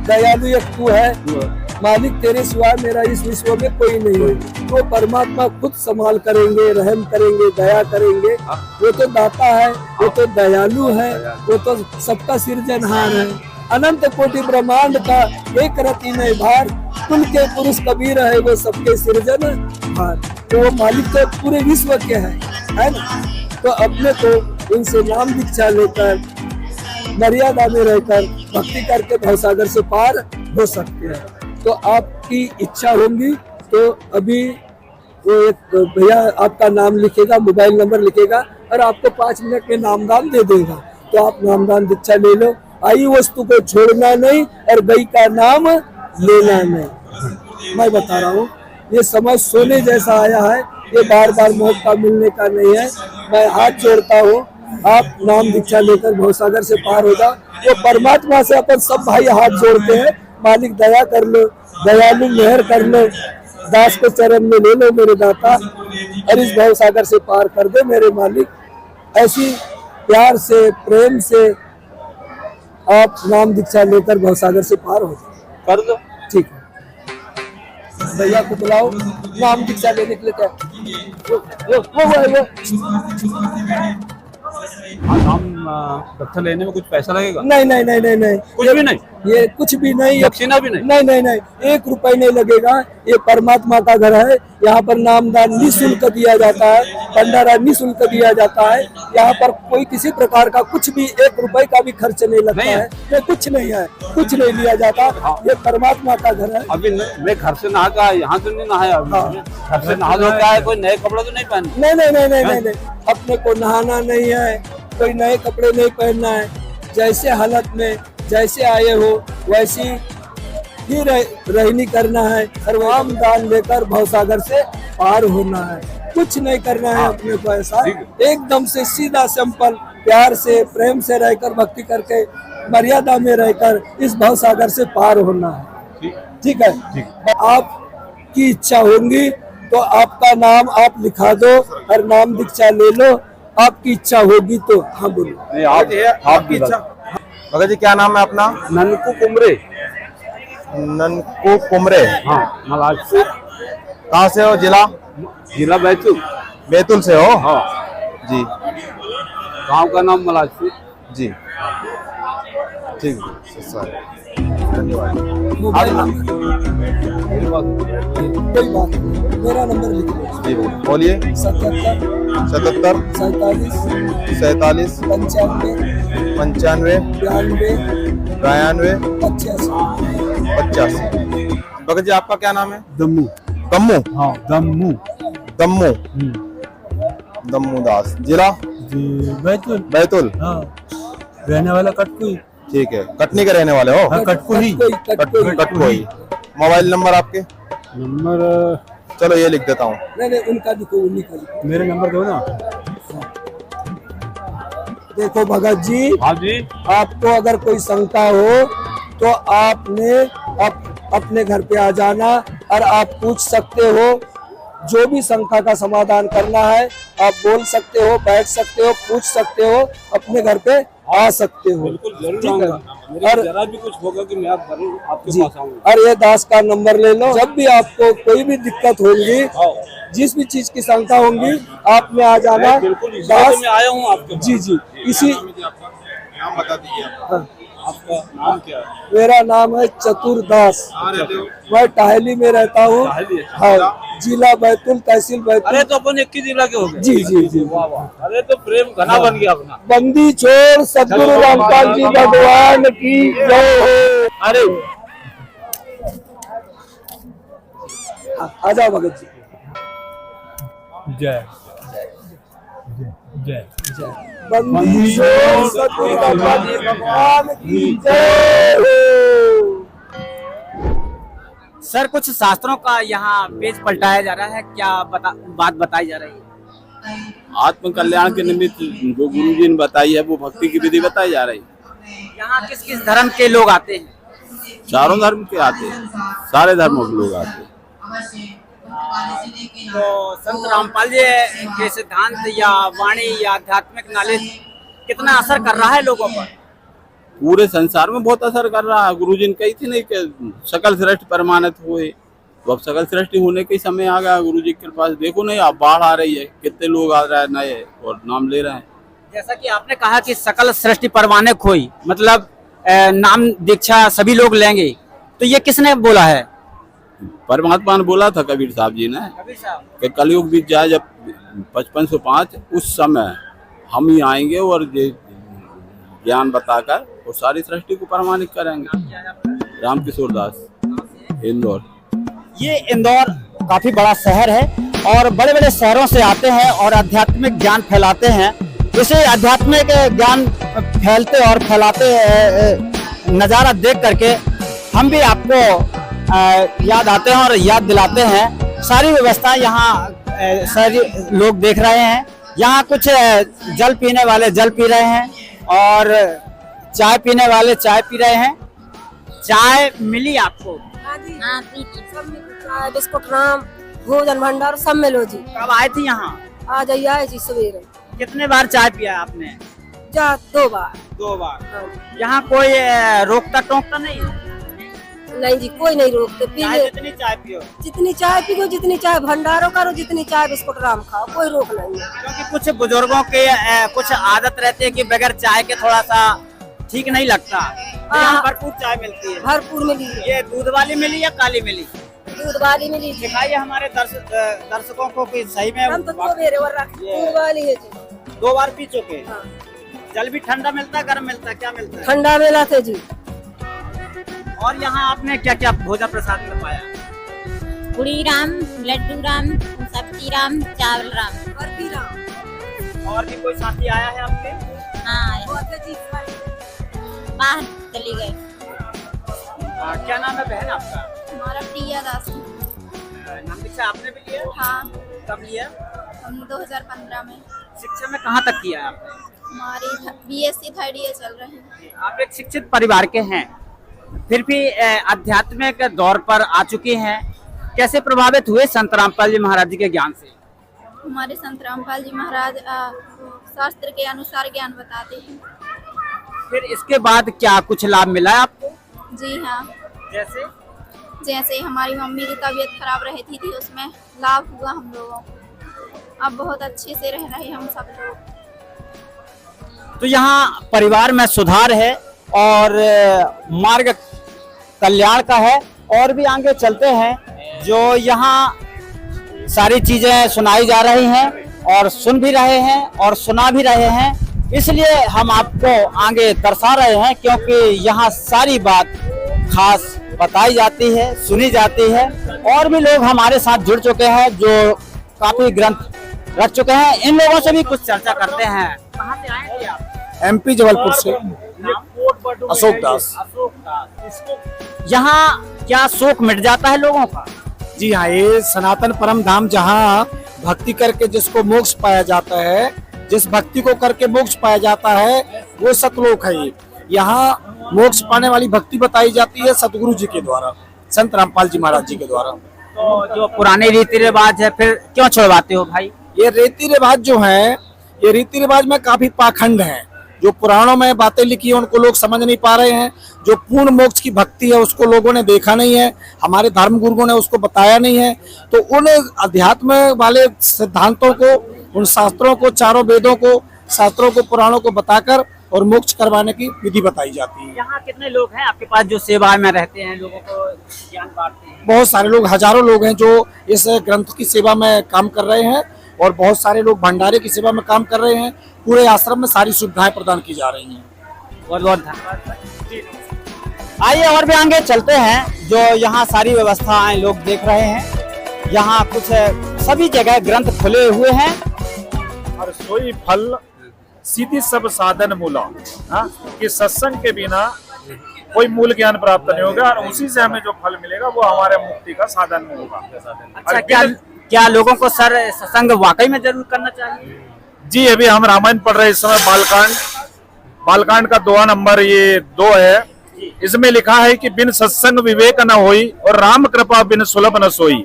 दयालु एक तू है मालिक, तेरे सिवाय मेरा इस विश्व में कोई नहीं है। तो परमात्मा खुद संभाल करेंगे, रहम करेंगे, दया करेंगे। वो तो दाता है, वो तो दयालु है, वो तो सबका सृजनहार है। अनंत कोटि ब्रह्मांड का एक रति में भार, कुल के पुरुष कबीर है, वो सबके सृजनहार। तो वो मालिक तो पूरे विश्व के है ना। तो अपने को उनसे नाम दीक्षा लेकर मर्यादा में रहकर भक्ति करके भवसागर से पार हो सकते हैं। तो आपकी इच्छा होगी तो अभी वो एक भैया आपका नाम लिखेगा, मोबाइल नंबर लिखेगा और आपको 5 मिनट में नामदान दे देगा। तो आप नामदान दीक्षा ले लो। आई वस्तु को छोड़ना नहीं और गई का नाम लेना नहीं। मैं बता रहा हूँ, ये समय सोने जैसा आया है, ये बार बार मौका मिलने का नहीं है। मैं हाथ जोड़ता हूँ, आप नाम दीक्षा लेकर भवसागर से पार हो जाओ। वो परमात्मा से अपन सब भाई हाथ जोड़ते हैं, मालिक दया कर लो, दयालु मेहर कर लो, दास को चरण में ले लो मेरे दाता, और इस भवसागर से पार कर दे मेरे मालिक। ऐसी प्यार से प्रेम से आप नाम दीक्षा लेकर भवसागर से पार हो कर दो। ठीक है, भैया को बुलाओ नाम दीक्षा लेने के लिए। नाम दीक्षा लेने में कुछ पैसा लगेगा? नहीं नहीं नहीं नहीं नहीं, कुछ भी नहीं, ये कुछ भी नहीं, दक्षिणा भी नहीं? नहीं नहीं नहीं, 1 रुपए नहीं लगेगा। ये परमात्मा का घर है, यहाँ पर नामदान निःशुल्क दिया जाता है, भंडारा निःशुल्क दिया जाता है। यहाँ पर कोई किसी प्रकार का कुछ भी 1 रुपए का भी खर्च नहीं लगता है। ये कुछ नहीं है, कुछ नहीं लिया जाता। ये परमात्मा का घर है। अभी मैं घर से नहा का यहाँ तो नहीं नहाया, घर से नहा धो है, कोई नए कपड़े तो नहीं पहने? नहीं नहीं नहीं नहीं नहीं, अपने को नहाना नहीं है, कोई नए कपड़े नहीं पहनना है। जैसे हालत में जैसे आए हो वैसी ही रहनी करना है। सर्वनाम दान लेकर भवसागर से पार होना है, कुछ नहीं करना है अपने को। ऐसा एकदम से सीधा सिंपल प्यार से प्रेम से रहकर भक्ति करके मर्यादा में रहकर इस भवसागर से पार होना है। ठीक है, आपकी इच्छा होगी तो आपका नाम आप लिखा दो और नाम दीक्षा ले लो। आपकी इच्छा होगी तो हाँ बोलो। आपकी इच्छा। भगत जी क्या नाम है अपना? ननकू कुमरे। ननकू कुमरे, हाँ, मलाजपुर। कहाँ से हो? जिला बैतूल। बैतूल से हो? हाँ जी। गांव का नाम मलाजपुर जी। ठीक है, धन्यवाद। मोबाइल नंबर कोई बात नहीं, मेरा नंबर लिख लो। जी बोलिए। 77 77 47 47 95 95 92 92 85 85। भगत जी आपका क्या नाम है? दम्मू। दम्मू? हाँ, दम्मू। दम्मू, दम्मू दास। जिला? जी बैतूल। बैतूल। हाँ, रहने वाला कटकुई। ठीक है, कटनी के रहने वाले हो? कटकोई। कटकोई। मोबाइल नंबर आपके? नंबर चलो ये लिख देता हूँ। नहीं उनका लिखो, उन्हीं का लिखो। मेरे नंबर दो ना। देखो भगत जी, हाँ जी, आपको अगर कोई शंका हो तो आपने अपने घर पे आ जाना और आप पूछ सकते हो। जो भी शंका का समाधान करना है आप बोल सकते हो, बैठ सकते हो, पूछ सकते हो, अपने घर पे आ सकते हो। बिल्कुल जरूर ठीक है। आऊंगा। और जरा भी कुछ होगा कि मैं जरूर आपके जी, पास आऊंगा। और ये दास का नंबर ले लो। जब भी आपको कोई भी दिक्कत होगी, जिस भी चीज की शंका होगी, आप में आ जाना। बिल्कुल दास, मैं आया हूँ आपके पास। जी जी, इसी नाम बता दीजिए। हाँ, आपका नाम क्या है? मेरा नाम है चतुरदास। मैं टाहली में रहता हूँ। हाँ, जिला बैतूल, तहसील बैतूल। अरे तो अपन एक ही जिला के हो गए। जी जी जी। वाह वाह, अरे तो प्रेम घना बन गया अपना। बंदी छोड़ सदगुरु रामपाल जी भगवान की जय हो। अरे आ जाओ भगत जी। जय जय जय। बंदी छोड़ सदगुरु रामपाल जी भगवान की जय हो। सर कुछ शास्त्रों का यहाँ पेज पलटाया जा रहा है, क्या बात बताई जा रही है? आत्म कल्याण के निमित्त जो गुरु जी ने बताई है वो भक्ति की विधि बताई जा रही है। यहाँ किस किस धर्म के लोग आते हैं? चारों धर्म के आते हैं, सारे धर्मों के लोग आते हैं। तो संत रामपाल जी के सिद्धांत या वाणी या आध्यात्मिक नॉलेज कितना असर कर रहा है लोगों पर? पूरे संसार में बहुत असर कर रहा है। गुरु जी ने कही थी नहीं कि सकल श्रेष्ठ परमानंद हुए, तो अब सकल श्रेष्ठ होने के समय आ गया गुरु जी के पास। देखो नहीं, आप बाढ़ आ रही है, कितने लोग आ रहे हैं नए और नाम ले रहे हैं। जैसा कि आपने कहा कि सकल सृष्टि परवाने खोई, मतलब नाम दीक्षा सभी लोग लेंगे, तो ये किसने बोला है? परमात्मा ने बोला था कबीर साहब जी ने कि कलयुग बीत जाए जब 5505, उस समय हम ही आएंगे और ज्ञान बताकर वो सारी सृष्टि को प्रमाणित करेंगे। रामकिशोर दास, इंदौर। ये इंदौर काफी बड़ा शहर है और बड़े बड़े शहरों से आते हैं और आध्यात्मिक ज्ञान फैलाते हैं। इसे आध्यात्मिक ज्ञान फैलते और फैलाते नज़ारा देख करके हम भी आपको याद आते हैं और याद दिलाते हैं। सारी व्यवस्था यहाँ सारी लोग देख रहे हैं। यहाँ कुछ जल पीने वाले जल पी रहे हैं और चाय पीने वाले चाय पी रहे हैं। चाय मिली आपको? हाँ, चाय, बिस्कुट, राम, भोजन भंडार सब मिलो जी। कब आए थे यहाँ? आ जाइए जी सवेरे। कितने बार चाय पिया आपने? जा 2 बार। 2 बार। यहाँ कोई रोकता टोकता नहीं? नहीं जी, कोई नहीं रोकते। पी ले, जितनी चाय पियो। जितनी चाय पियो, जितनी चाय भंडारो करो, जितनी चाय बिस्कुट राम खाओ, कोई रोक नहीं है। क्योंकि कुछ बुजुर्गों के कुछ आदत रहती है कि बगैर चाय के थोड़ा सा ठीक नहीं लगता। यहाँ भरपूर चाय मिलती है। भरपूर मिली। ये दूध वाली मिली या काली मिली? दूध वाली मिली। दिखाइए हमारे दर्शकों को कि सही में हम तो दूध वाली है जी। 2 बार पी चुके। हाँ। जल भी ठंडा मिलता है, गर्म मिलता है, क्या मिलता है? ठंडा मिला थे जी। और यहाँ आपने क्या क्या भोजन प्रसाद में पाया? पूरी राम, लड्डू राम, सब्जी राम, चावल राम, बर्फी राम। और भी कोई साथी आया है आपके? हाँ, बाहर चली गए। क्या नाम है बहन आपका? हमारा प्रिया दास। नाम दीक्षा आपने भी लिया? हाँ। कब लिया? हम 2015 में। शिक्षा में कहाँ तक किया आपने? हमारी BSc 3rd ईयर चल रहे हैं। आप एक शिक्षित परिवार के हैं, फिर भी आध्यात्मिक दौर पर आ चुकी हैं। कैसे प्रभावित हुए संत रामपाल जी महाराज जी के ज्ञान से? हमारे संत रामपाल जी महाराज शास्त्र के अनुसार ज्ञान बताते हैं। फिर इसके बाद क्या कुछ लाभ मिला है आपको? जी हाँ। जैसे हमारी मम्मी की तबीयत खराब रहती थी, उसमें लाभ हुआ हम लोगों को। अब बहुत अच्छे से रह रहे हम सब लोग। तो यहाँ परिवार में सुधार है और मार्ग कल्याण का है। और भी आगे चलते हैं, जो यहाँ सारी चीजें सुनाई जा रही हैं और सुन भी रहे हैं और सुना भी रहे हैं, इसलिए हम आपको आगे दर्शा रहे हैं, क्योंकि यहाँ सारी बात खास बताई जाती है, सुनी जाती है। और भी लोग हमारे साथ जुड़ चुके हैं जो काफी ग्रंथ रख चुके हैं। इन लोगों से भी कुछ चर्चा करते हैं। कहाँ से आए थे आप? MP जबलपुर से। नाम? अशोक दास। अशोक दास। इसको यहाँ क्या शोक मिट जाता है लोगों का? जी हाँ, ये सनातन परम धाम जहाँ भक्ति करके जिसको मोक्ष पाया जाता है, जिस भक्ति को करके मोक्ष पाया जाता है, वो सतलोक है। ये यहाँ मोक्ष पाने वाली भक्ति बताई जाती है सतगुरु जी के द्वारा, संत रामपाल जी महाराज जी के द्वारा। तो जो पुराने रीति रिवाज है फिर क्यों छुड़वाते हो भाई? ये रीति रिवाज जो है, ये रीति रिवाज में काफी पाखंड है। जो पुराणों में बातें लिखी है उनको लोग समझ नहीं पा रहे हैं। जो पूर्ण मोक्ष की भक्ति है उसको लोगों ने देखा नहीं है, हमारे धर्म गुरुओं ने उसको बताया नहीं है। तो उन अध्यात्म वाले सिद्धांतों को, उन शास्त्रों को, चारों वेदों को, शास्त्रों को, पुराणों को बताकर और मोक्ष करवाने की विधि बताई जाती है। यहाँ कितने लोग हैं आपके पास जो सेवा में रहते हैं, लोगों को ज्ञान बांटते हैं? बहुत सारे लोग, हजारों लोग हैं जो इस ग्रंथ की सेवा में काम कर रहे हैं और बहुत सारे लोग भंडारे की सेवा में काम कर रहे हैं। पूरे आश्रम में सारी सुविधाएं प्रदान की जा रही हैं। बहुत बहुत धन्यवाद। आइए और भी आगे चलते हैं। जो यहाँ सारी व्यवस्थाएं लोग देख रहे हैं, यहाँ कुछ सभी जगह ग्रंथ खुले हुए हैं। और सोई फल सीधी सब साधन मूला, कि सत्संग के बिना कोई मूल ज्ञान प्राप्त नहीं होगा और उसी से हमें जो फल मिलेगा वो हमारे मुक्ति का साधन होगा। अच्छा, क्या लोगों को सर सत्संग वाकई में जरूर करना चाहिए? जी, अभी हम रामायण पढ़ रहे हैं इस समय, बालकांड का 2 नंबर ये 2 है। इसमें लिखा है कि बिन सत्संग विवेक न होई और राम कृपा बिन सुलभ न सोई।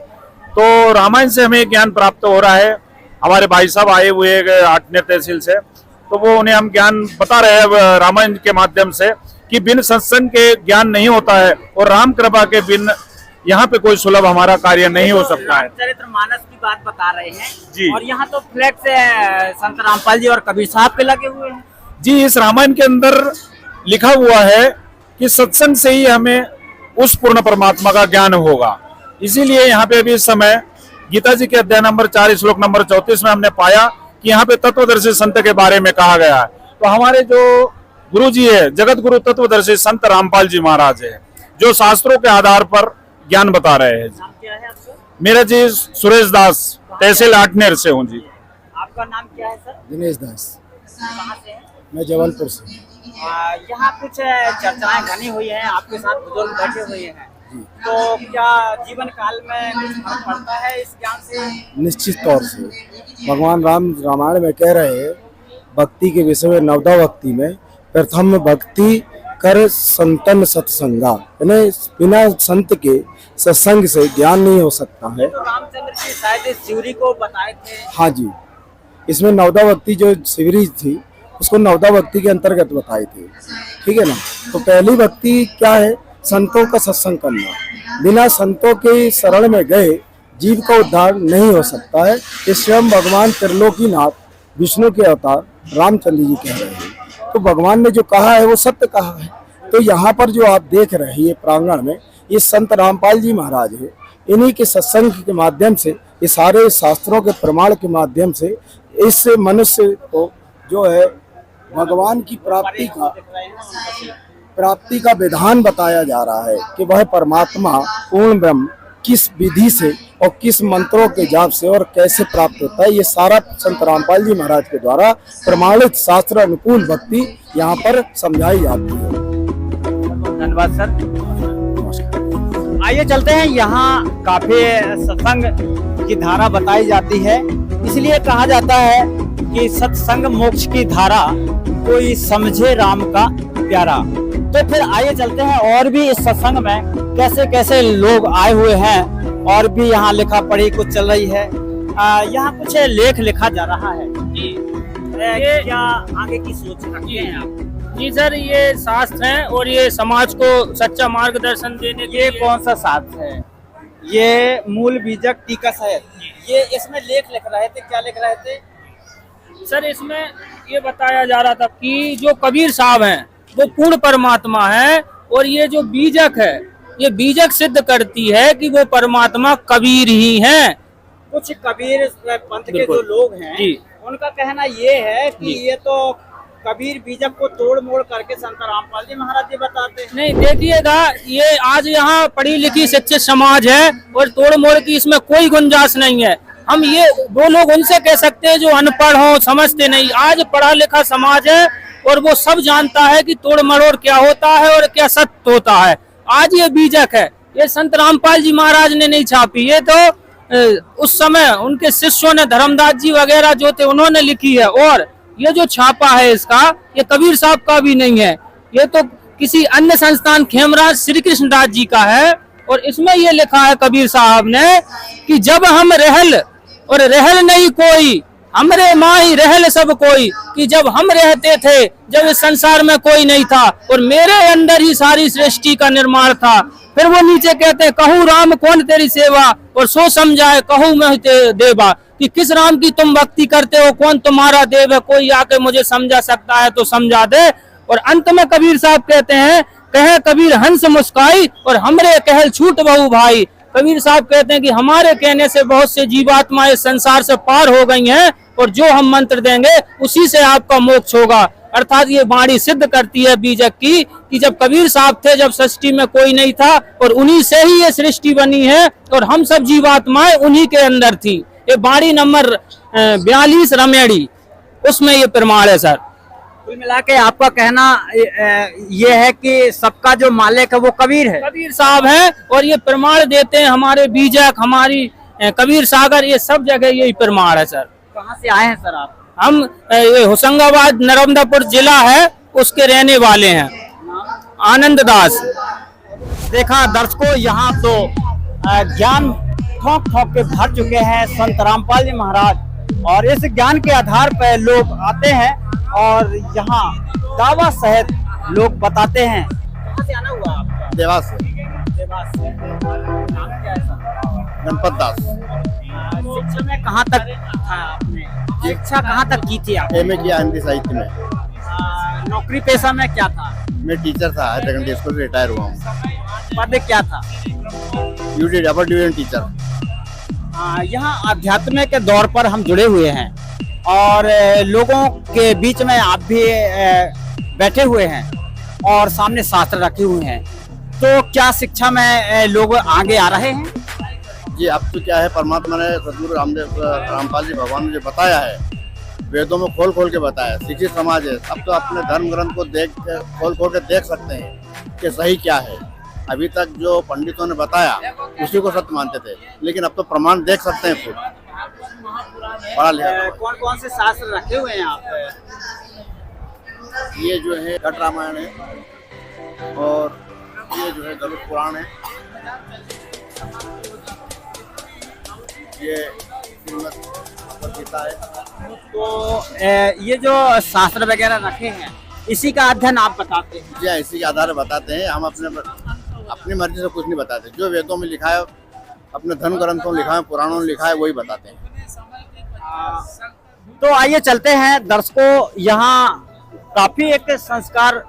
तो रामायण से हमें ज्ञान प्राप्त हो रहा है। हमारे भाई साहब आए हुए आठनेर तहसील से, तो वो उन्हें हम ज्ञान बता रहे हैं रामायण के माध्यम से कि बिन सत्संग के ज्ञान नहीं होता है और राम कृपा के बिन यहाँ पे कोई सुलभ हमारा कार्य नहीं हो सकता है। चरित्र मानस की बात बता रहे हैं जी। और यहाँ तो फ्लैक्स संत रामपाल जी और कबीर साहब के लगे हुए हैं। जी, इस रामायण के अंदर लिखा हुआ है कि सत्संग से ही हमें उस पूर्ण परमात्मा का ज्ञान होगा। इसीलिए यहाँ पे अभी इस समय गीता जी के अध्याय नंबर 4 श्लोक नंबर 34 में हमने पाया कि यहाँ पे तत्वदर्शी संत के बारे में कहा गया है। तो हमारे जो गुरु जी है, जगत गुरु तत्वदर्शी संत रामपाल जी महाराज है, जो शास्त्रों के आधार पर ज्ञान बता रहे हैं। नाम क्या है आपका? मेरा जी सुरेश दास, तहसील आठनेर से हूँ जी। आपका नाम क्या है सर? दिनेश दास। कहाँ से हैं? मैं जबलपुर से। यहाँ कुछ चर्चाएं घनी हुई हैं, आपके साथ बुजुर्ग बैठे हुए हैं, तो क्या जीवन काल में कुछ फर्क पड़ता है इस ज्ञान से? निश्चित तौर से भगवान राम रामायण में कह रहे हैं, भक्ति के विषय में नवदा भक्ति में प्रथम भक्ति कर संतन सत्संगा, यानी बिना संत के सत्संग से ज्ञान नहीं हो सकता है। तो रामचंद्र जी शायद इस शिवरी को बताए थे। हाँ जी, इसमें नवदा भक्ति जो शिवरी थी उसको नवदा भक्ति के अंतर्गत बताई थी, ठीक है ना। तो पहली भक्ति क्या है? संतों का सत्संग करना। बिना संतों के शरण में गए जीव का उद्धार नहीं हो सकता है। ये स्वयं भगवान त्रिलोकीनाथ विष्णु के अवतार रामचंद्र जी कह रहे हैं। तो भगवान ने जो कहा है वो सत्य कहा है। तो यहाँ पर जो आप देख रहे हैं ये प्रांगण में, ये संत रामपाल जी महाराज है। इन्हीं के सत्संग के माध्यम से, ये सारे शास्त्रों के प्रमाण के माध्यम से इस मनुष्य को जो है भगवान की प्राप्ति का विधान बताया जा रहा है कि वह परमात्मा पूर्ण ब्रह्म किस विधि से और किस मंत्रों के जाप से और कैसे प्राप्त होता है। ये सारा संत रामपाल जी महाराज के द्वारा प्रमाणित शास्त्र अनुकूल भक्ति यहाँ पर समझाई जाती है। धन्यवाद सर। आइए चलते हैं। यहाँ काफी सत्संग की धारा बताई जाती है, इसलिए कहा जाता है कि सत्संग मोक्ष की धारा, कोई समझे राम का प्यारा। तो फिर आइए चलते हैं और भी इस सत्संग में कैसे कैसे लोग आए हुए हैं और भी यहाँ लिखा पढ़ी कुछ चल रही है। यहाँ कुछ लेख लिखा जा रहा है जी। क्या आगे की सोच रखते हैं आप? जी सर, ये शास्त्र है और ये समाज को सच्चा मार्गदर्शन देने के ये कौन सा शास्त्र है? ये मूल बीजक टीका साहेब, ये इसमें लेख लिख रहे थे। क्या लिख रहे थे सर? इसमें ये बताया जा रहा था कि जो कबीर साहब हैं वो पूर्ण परमात्मा है और ये जो बीजक है, ये बीजक सिद्ध करती है कि वो परमात्मा कबीर ही हैं। कुछ कबीर पंथ के जो लोग हैं जी, उनका कहना ये है कि ये तो कबीर बीजक को तोड़ मोड़ करके संत रामपाल जी महाराज जी बताते हैं। नहीं, देखिएगा, ये आज यहाँ पढ़ी लिखी शिक्षित समाज है और तोड़ मोड़ की इसमें कोई गुंजाइश नहीं है। हम ये वो लोग उनसे कह सकते हैं जो अनपढ़ हो, समझते नहीं। आज पढ़ा लिखा समाज है और वो सब जानता है कि तोड़ मरोड़ क्या होता है और क्या सत्य होता है। आज ये बीजक है, ये संत रामपाल जी महाराज ने नहीं छापी, ये तो उस समय उनके शिष्यों ने, धर्मदास जी वगैरह जो थे उन्होंने लिखी है। और ये जो छापा है इसका, ये कबीर साहब का भी नहीं है, ये तो किसी अन्य संस्थान खेमराज श्री कृष्णदास जी का है। और इसमें ये लिखा है कबीर साहब ने कि जब हम रहल और रहल नहीं कोई, हमरे माही रहल सब कोई, कि जब हम रहते थे, जब इस संसार में कोई नहीं था और मेरे अंदर ही सारी सृष्टि का निर्माण था। फिर वो नीचे कहते हैं, कहूँ राम कौन तेरी सेवा और सो समझाए कहूँ मैं देवा, कि किस राम की तुम भक्ति करते हो, कौन तुम्हारा देव है, कोई आके मुझे समझा सकता है तो समझा दे। और अंत में कबीर साहब कहते हैं, कहे कबीर हंस मुस्काई और हमरे कहल छूट बहु भाई। कबीर साहब कहते हैं कि हमारे कहने से बहुत से जीवात्मा इस संसार से पार हो गई हैं और जो हम मंत्र देंगे उसी से आपका मोक्ष होगा। अर्थात ये वाणी सिद्ध करती है बीजक की कि जब कबीर साहब थे, जब सृष्टि में कोई नहीं था और उन्हीं से ही ये सृष्टि बनी है और हम सब जीवात्माएं उन्हीं के अंदर थी। ये वाणी नंबर 42 रमेड़ी, उसमें ये प्रमाण है सर। कुल मिला के आपका कहना ये है कि सबका जो मालिक है वो कबीर है, कबीर साहब है। और ये प्रमाण देते हैं हमारे बीजक, हमारी कबीर सागर, ये सब जगह यही प्रमाण है सर। कहाँ से आए हैं सर आप? हम ये होशंगाबाद नर्मदापुर जिला है, उसके रहने वाले हैं, आनंद दास। देखा दर्शकों, यहाँ तो ज्ञान ठोक ठोक के भर चुके हैं संत रामपाल जी महाराज, और इस ज्ञान के आधार पर लोग आते हैं और यहाँ दावा सहित लोग बताते हैं। कहाँ से आना हुआ आपका? देवास से। देवास से। नाम क्या है सर? गणपत दास। शिक्षा में कहाँ तक था आपने? शिक्षा कहाँ तक की थी आप? एमए किया हिंदी साहित्य में। नौकरी पेशा में क्या था? मैं टीचर था, हायर सेकेंडरी स्कूल से रिटायर हुआ हूँ। पद क्या था? UT double division teacher. यहाँ आध्यात्म के दौर पर हम जुड़े हुए हैं और लोगों के बीच में आप भी बैठे हुए हैं और सामने शास्त्र रखे हुए हैं, तो क्या शिक्षा में लोग आगे आ रहे हैं? जी, अब तो क्या है, परमात्मा ने सदगुरु रामपाल जी भगवान ने जो बताया है, वेदों में खोल खोल के बताया, शिक्षित समाज है। अब तो अपने धर्म ग्रंथ को खोल खोल के देख सकते हैं कि सही क्या है। अभी तक जो पंडितों ने बताया उसी को सत्य मानते थे, लेकिन अब तो प्रमाण देख सकते हैं खुद। पढ़ा लिखा। कौन कौन से शास्त्र रखे हुए हैं आप? ये जो है घट रामायण है और ये जो है गरुड़ पुराण है, ये श्रीमद् गीता है। तो ये जो शास्त्र वगैरह रखे हैं, इसी का अध्ययन आप बताते हैं? जी, इसी के आधार पर बताते हैं। हम अपनी मर्जी से कुछ नहीं बताते। जो वेदों में लिखा है, अपने धर्म ग्रंथों में लिखा है, पुराणों में लिखा है, वही बताते हैं। तो आइए चलते हैं दर्शकों, यहाँ काफी एक संस्कार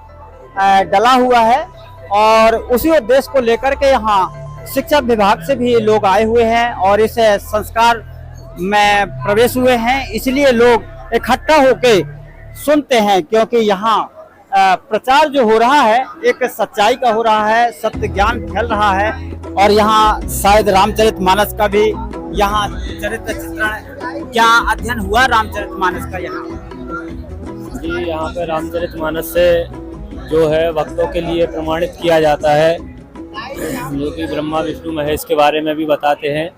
डला हुआ है और उसी उद्देश्य को लेकर के यहाँ शिक्षा विभाग से भी लोग आए हुए हैं और इस संस्कार में प्रवेश हुए हैं। इसलिए लोग इकट्ठा होके सुनते हैं, क्योंकि यहाँ प्रचार जो हो रहा है एक सच्चाई का हो रहा है, सत्य ज्ञान फैल रहा है। और यहाँ शायद रामचरितमानस का भी यहाँ चरित्र चित्रण, क्या अध्ययन हुआ रामचरितमानस का यहाँ? जी, यहाँ पे रामचरितमानस से जो है भक्तों के लिए प्रमाणित किया जाता है, जो कि ब्रह्मा विष्णु महेश के बारे में भी बताते हैं।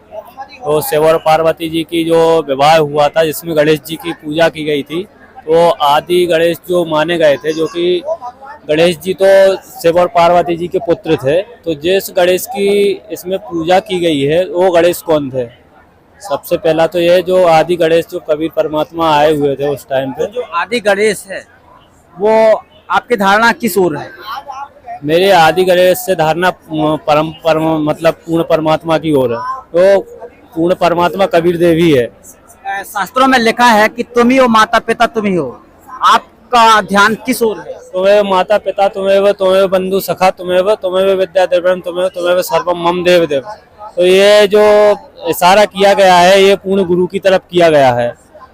तो शिव और पार्वती जी की जो विवाह हुआ था, जिसमें गणेश जी की पूजा की गई थी, तो आदि गणेश जो माने गए थे, जो कि गणेश जी तो शिव और पार्वती जी के पुत्र थे। तो जिस गणेश की इसमें पूजा की गई है, वो गणेश कौन थे? सबसे पहला तो ये जो आदि गणेश, जो कबीर परमात्मा आए हुए थे उस टाइम पे। तो जो आदि गणेश है वो आपकी धारणा किस ओर है? मेरे आदि गणेश से धारणा मतलब पूर्ण परमात्मा की ओर है। तो पूर्ण परमात्मा कबीर देव ही है। शास्त्रों में लिखा है कि तुम ही हो, माता पिता तुम ही हो। आपका ध्यान किस ओर है? तुम्हें माता पिता तुम्हें, तुम्हें बंधु सखा तुम्हें, तुम्हें विद्या द्रविणम तुम्हें सर्वम मम देव देव। तो ये जो इशारा किया गया है, ये पूर्ण गुरु की तरफ किया गया है,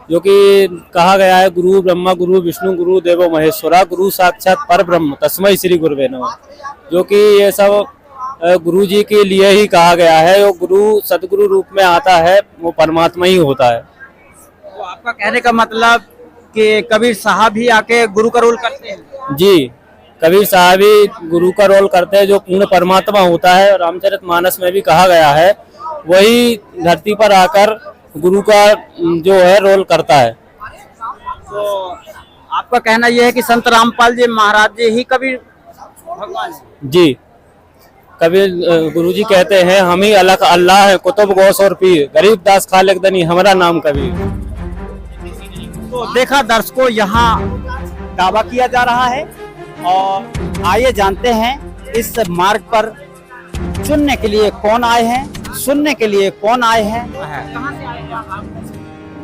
जो कि कहा गया है गुरु ब्रह्मा गुरु विष्णु गुरु देवो महेश्वरा, गुरु साक्षात पर ब्रह्म तस्मै श्री गुरुवे नमः। जो कि ये सब गुरु जी के लिए ही कहा गया है। जो गुरु सदगुरु रूप में आता है वो परमात्मा ही होता है। तो आपका कहने का मतलब कि कबीर साहब भी आके गुरु का रोल करते हैं? जी, कबीर साहब ही गुरु का रोल करते हैं। जो पूर्ण परमात्मा होता है, रामचरितमानस में भी कहा गया है, वही धरती पर आकर गुरु का जो है रोल करता है। तो आपका कहना यह है कि संत रामपाल जी महाराज जी ही कबीर भगवान है? जी, कबीर गुरुजी कहते हैं, हम ही अलग अल्लाह है, कुतुब गौस और पीर, गरीब दास खालिक दनी, हमारा नाम कबीर। तो देखा दर्शकों, यहाँ दावा किया जा रहा है और आइए जानते हैं इस मार्ग पर चुनने के लिए कौन आए हैं, सुनने के लिए कौन आए हैं। कहाँ से आए हैं आप?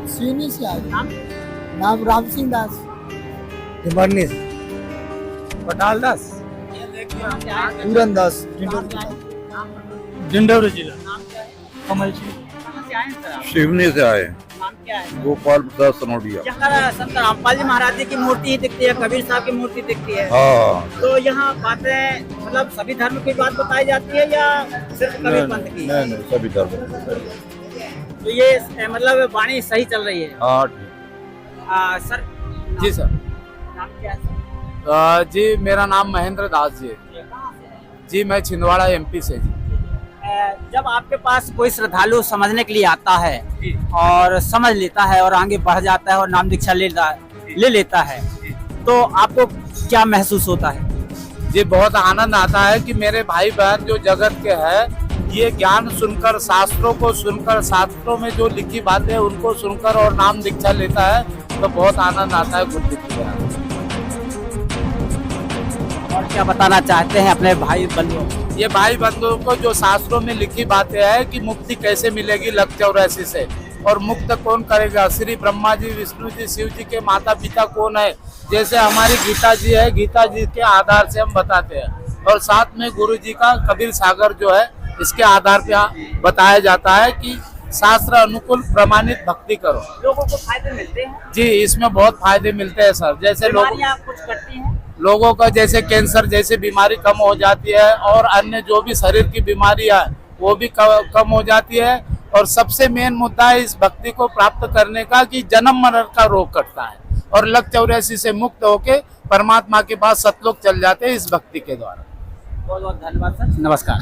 सीनी से आए। नाम राम सिंह दास, पटाल दास, पूरन दास, डिंडौरी जिला। कमल जी, कहाँ से आए हैं सर आप? शिवनी से आए। नाम क्या है? गोपाल प्रसाद सनोडिया। यहाँ संत रामपाल जी महाराज जी की मूर्ति ही दिखती है, कबीर साहब की मूर्ति दिखती है। हाँ, तो यहाँ बातें मतलब सभी धर्म की बात बताई जाती है या सिर्फ कबीर पंथ की? नहीं सभी धर्म। तो ये मतलब वाणी सही चल रही है। हाँ सर जी सर। नाम क्या है सर? जी, मेरा नाम महेंद्र दास जी है। जी, मैं छिंदवाड़ा MP से। जी, जब आपके पास कोई श्रद्धालु समझने के लिए आता है और समझ लेता है और आगे बढ़ जाता है और नाम दीक्षा ले लेता है, तो आपको क्या महसूस होता है? जी, बहुत आनंद आता है कि मेरे भाई बहन जो जगत के हैं, ये ज्ञान सुनकर, शास्त्रों को सुनकर, शास्त्रों में जो लिखी बातें उनको सुनकर और नाम दीक्षा लेता है, तो बहुत आनंद आता है खुद दिखता है। और क्या बताना चाहते हैं अपने भाई बंधुओं? ये भाई बंधुओं को जो शास्त्रों में लिखी बातें हैं कि मुक्ति कैसे मिलेगी लक 84 से, और मुक्त कौन करेगा, श्री ब्रह्मा जी, विष्णु जी, शिव जी के माता पिता कौन है, जैसे हमारी गीता जी है, गीता जी के आधार से हम बताते हैं। और साथ में गुरु जी का कबीर सागर जो है, इसके आधार पे बताया जाता है कि शास्त्र अनुकूल प्रमाणित भक्ति करो। लोगों को फायदे मिलते हैं? जी, इसमें बहुत फायदे मिलते हैं सर। जैसे कुछ करती हैं? लोगों का जैसे कैंसर जैसे बीमारी कम हो जाती है, और अन्य जो भी शरीर की बीमारियां वो भी कम हो जाती है। और सबसे मेन मुद्दा है इस भक्ति को प्राप्त करने का कि जन्म मरण का रोग कटता है, और लक 84 से मुक्त होके परमात्मा के पास सतलोक चल जाते हैं इस भक्ति के द्वारा। बहुत बहुत धन्यवाद सर, नमस्कार।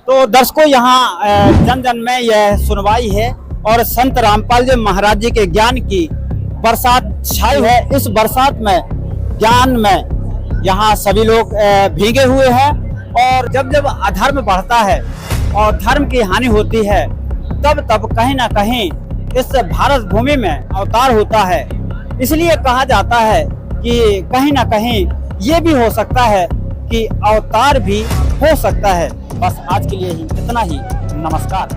तो दर्शकों, यहाँ जन जन में यह सुनवाई है और संत रामपाल जी महाराज जी के ज्ञान की बरसात छाई है। इस बरसात में, ज्ञान में यहाँ सभी लोग भीगे हुए हैं। और जब जब अधर्म बढ़ता है और धर्म की हानि होती है, तब तब कहीं ना कहीं इस भारत भूमि में अवतार होता है। इसलिए कहा जाता है कि कहीं ना कहीं ये भी हो सकता है कि अवतार भी हो सकता है। बस आज के लिए ही इतना ही, नमस्कार।